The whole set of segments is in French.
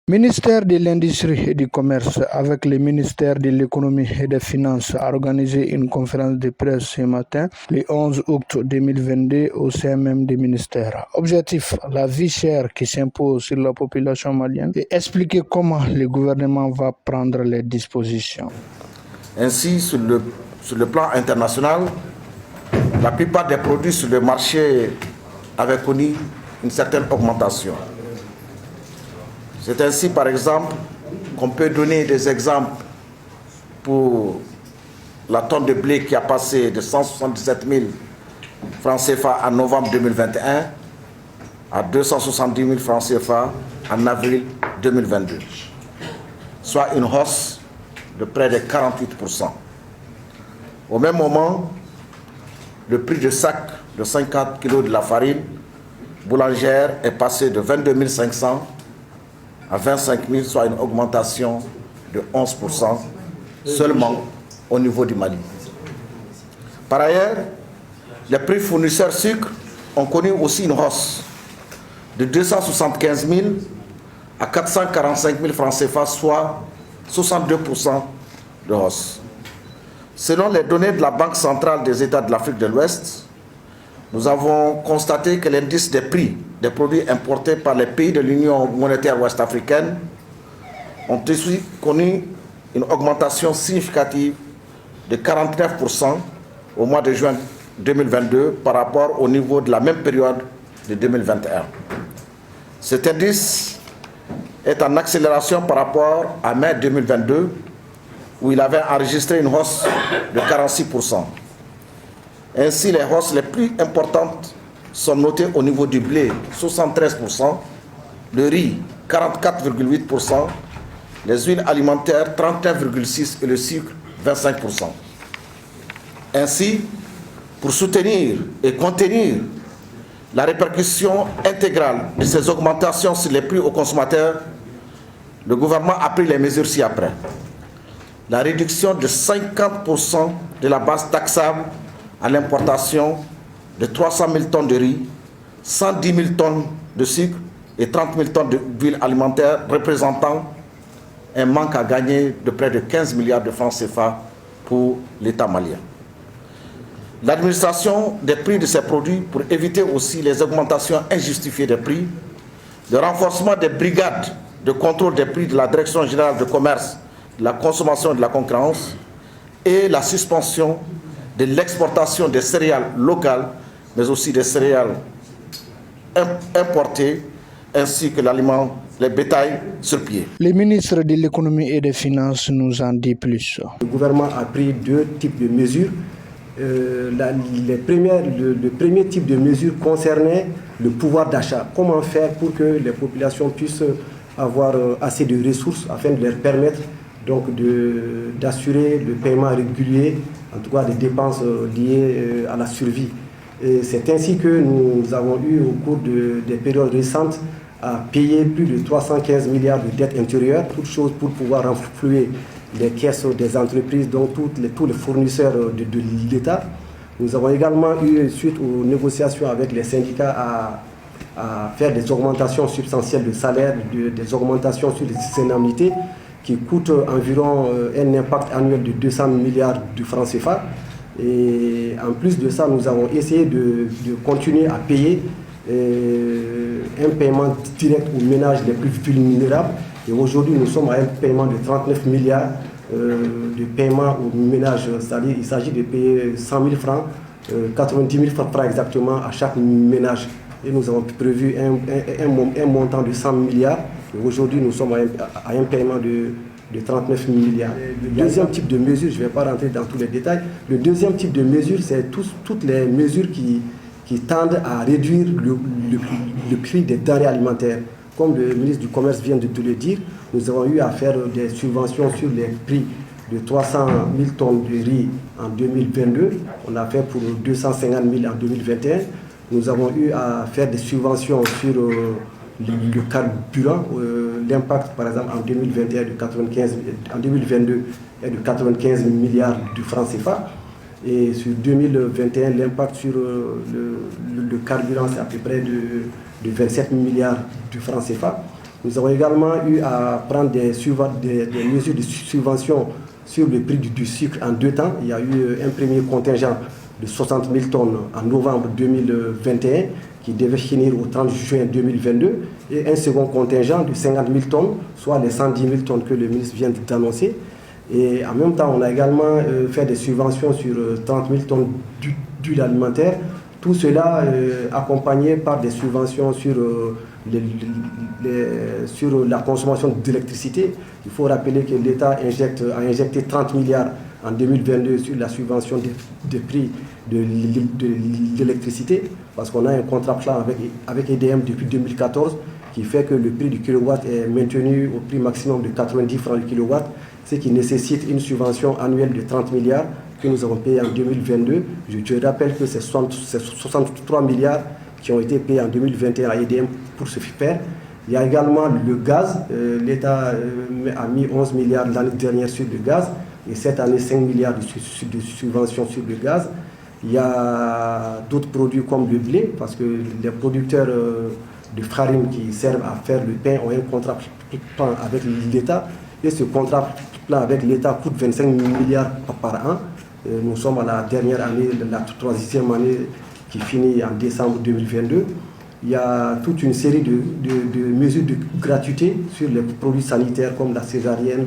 Ministère de l'Industrie et du Commerce, avec le ministère de l'Économie et des Finances, a organisé une conférence de presse ce matin, le 11 août 2022, au CMM du ministère. Objectif, la vie chère qui s'impose sur la population malienne et expliquer comment le gouvernement va prendre les dispositions. Ainsi, sur le plan international, la plupart des produits sur le marché avaient connu une certaine augmentation. C'est ainsi, par exemple, qu'on peut donner des exemples pour la tonne de blé qui a passé de 177 000 francs CFA en novembre 2021 à 270 000 francs CFA en avril 2022, soit une hausse de près de 48%. Au même moment, le prix de sac de 50 kg de la farine boulangère est passé de 22 500 à 25 000, soit une augmentation de 11% seulement au niveau du Mali. Par ailleurs, les prix fournisseurs sucre ont connu aussi une hausse de 275 000 à 445 000 francs CFA, soit 62% de hausse. Selon les données de la Banque centrale des États de l'Afrique de l'Ouest, nous avons constaté que l'indice des prix des produits importés par les pays de l'Union monétaire ouest-africaine ont aussi connu une augmentation significative de 49% au mois de juin 2022 par rapport au niveau de la même période de 2021. Cet indice est en accélération par rapport à mai 2022 où il avait enregistré une hausse de 46%. Ainsi, les hausses les plus importantes sont notées au niveau du blé, 73%, le riz, 44,8%, les huiles alimentaires, 31,6% et le sucre, 25%. Ainsi, pour soutenir et contenir la répercussion intégrale de ces augmentations sur les prix aux consommateurs, le gouvernement a pris les mesures ci-après. La réduction de 50% de la base taxable à l'importation de 300 000 tonnes de riz, 110 000 tonnes de sucre et 30 000 tonnes d'huile alimentaire, représentant un manque à gagner de près de 15 milliards de francs CFA pour l'État malien. L'administration des prix de ces produits pour éviter aussi les augmentations injustifiées des prix, le renforcement des brigades de contrôle des prix de la Direction générale de commerce, de la consommation et de la concurrence et la suspension de l'exportation des céréales locales, mais aussi des céréales importées, ainsi que l'aliment, les bétails sur pied. Le ministre de l'Économie et des Finances nous en dit plus. Le gouvernement a pris deux types de mesures. Le premier type de mesure concernait le pouvoir d'achat. Comment faire pour que les populations puissent avoir assez de ressources afin de leur permettre donc d'assurer le paiement régulier, en tout cas des dépenses liées à la survie. C'est ainsi que nous avons eu au cours des périodes récentes à payer plus de 315 milliards de dettes intérieures, toutes choses pour pouvoir renflouer les caisses des entreprises, donc tous les fournisseurs de l'État. Nous avons également eu, suite aux négociations avec les syndicats, à faire des augmentations substantielles de salaire, des augmentations sur les indemnités, qui coûte environ un impact annuel de 200 milliards de francs CFA. Et en plus de ça, nous avons essayé de continuer à payer un paiement direct aux ménages les plus vulnérables. Et aujourd'hui, nous sommes à un paiement de 39 milliards de paiement aux ménages. C'est-à-dire qu'il s'agit de payer 100 000 francs, 90 000 francs exactement à chaque ménage. Et nous avons prévu un montant de 100 milliards. Aujourd'hui, nous sommes à un paiement de 39 milliards. Le deuxième type de mesure, je ne vais pas rentrer dans tous les détails, le deuxième type de mesure, c'est toutes les mesures qui tendent à réduire le prix des denrées alimentaires. Comme le ministre du Commerce vient de le dire, nous avons eu à faire des subventions sur les prix de 300 000 tonnes de riz en 2022. On a fait pour 250 000 en 2021. Nous avons eu à faire des subventions sur le carburant. L'impact, par exemple, en 2021 en 2022 est de 95 milliards de francs CFA. Et sur 2021, l'impact sur le carburant, c'est à peu près de 27 milliards de francs CFA. Nous avons également eu à prendre des mesures de subvention sur le prix du sucre en 2 temps. Il y a eu un premier contingent de 60 000 tonnes en novembre 2021 qui devait finir au 30 juin 2022 et un second contingent de 50 000 tonnes, soit les 110 000 tonnes que le ministre vient d'annoncer. Et en même temps, on a également fait des subventions sur 30 000 tonnes d'huile alimentaire. Tout cela accompagné par des subventions sur la consommation d'électricité. Il faut rappeler que l'État a injecté 30 milliards en 2022 sur la subvention des prix de l'électricité, parce qu'on a un contrat plan avec EDM depuis 2014 qui fait que le prix du kilowatt est maintenu au prix maximum de 90 francs le kilowatt, ce qui nécessite une subvention annuelle de 30 milliards que nous avons payé en 2022. Je rappelle que c'est 63 milliards qui ont été payés en 2021 à EDM pour ce faire. Il y a également le gaz. L'État a mis 11 milliards l'année dernière sur le gaz et cette année 5 milliards de subventions sur le gaz. Il y a d'autres produits comme le blé, parce que les producteurs de farine qui servent à faire le pain ont un contrat plan avec l'État. Et ce contrat plan avec l'État coûte 25 milliards par an. Nous sommes à la dernière année, la 3e année qui finit en décembre 2022. Il y a toute une série de mesures de gratuité sur les produits sanitaires comme la césarienne,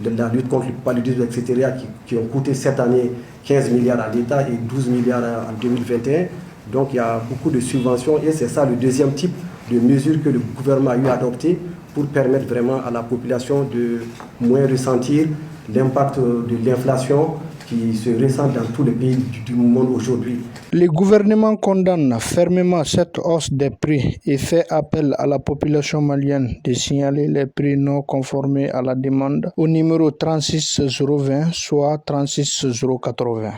la lutte contre le paludisme, etc., qui ont coûté cette année 15 milliards à l'État et 12 milliards en 2021. Donc il y a beaucoup de subventions et c'est ça le deuxième type de mesures que le gouvernement a eu à adopter pour permettre vraiment à la population de moins ressentir l'impact de l'inflation qui se ressent dans tous les pays du monde aujourd'hui. Le gouvernement condamne fermement cette hausse des prix et fait appel à la population malienne de signaler les prix non conformés à la demande au numéro 36020, soit 36080.